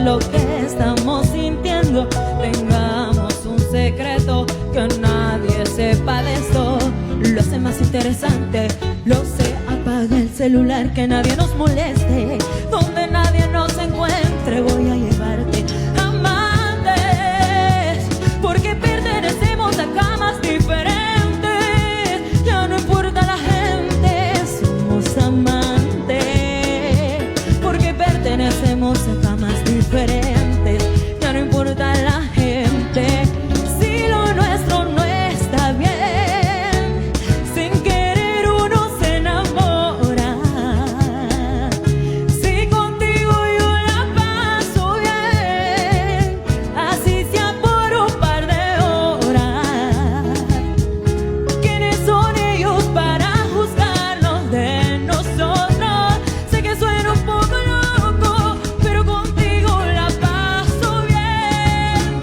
lo que estamos sintiendo. Tengamos un secreto, que nadie sepa de esto. Lo hace más interesante, lo sé. Apaga el celular, que nadie nos moleste. Donde nadie nos encuentre, voy a llevarte amantes, porque pertenecemos a camas diferentes. Ya no importa la gente, somos amantes, porque pertenecemos a camas diferentes. Ya no importa la gente. Si lo nuestro no está bien, sin querer uno se enamora. Si contigo yo la paso bien, así sea por un par de horas. ¿Quiénes son ellos para juzgarnos de nosotros? Sé que suena un poco loco, pero contigo la paso bien.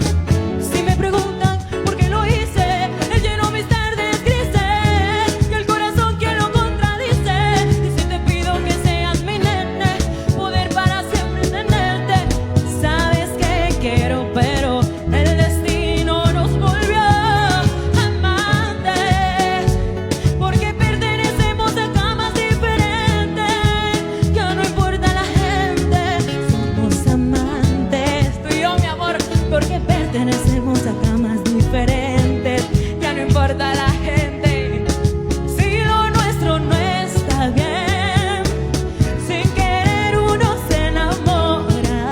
Si me preguntan por qué lo hice, él llenó mis tardes grises y el corazón quien lo contradice. Y si te pido que seas mi nene, poder para siempre tenerte. Sabes que quiero, pero el destino nos volvió amantes, porque pertenecemos a camas diferentes. Ya no importa la gente, somos amantes. Tú y yo, mi amor, porque pertenecemos a camas diferentes. Ya no importa la gente. Si lo nuestro no está bien, sin querer uno se enamora.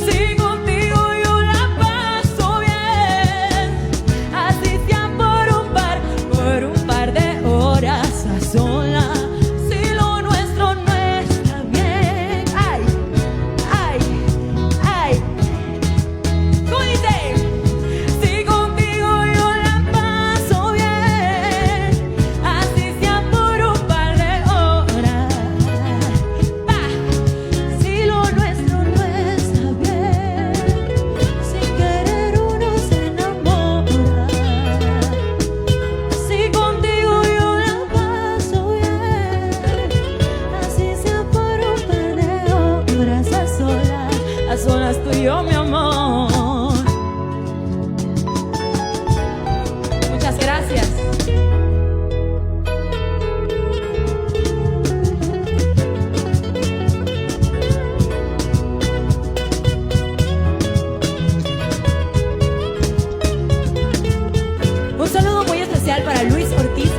Si contigo yo la paso bien, así sea por un par de horas a solas. Si lo nuestro no está bien, ay, ay, ay. ¿Cómo dice? Si contigo yo la paso bien, así sea por un par de horas. Si lo nuestro no está bien, sin querer uno se enamora. Si contigo yo la paso bien, así sea por un par de horas a solas tú y yo, mi amor. Muchas gracias. Un saludo muy especial para Luis Ortiz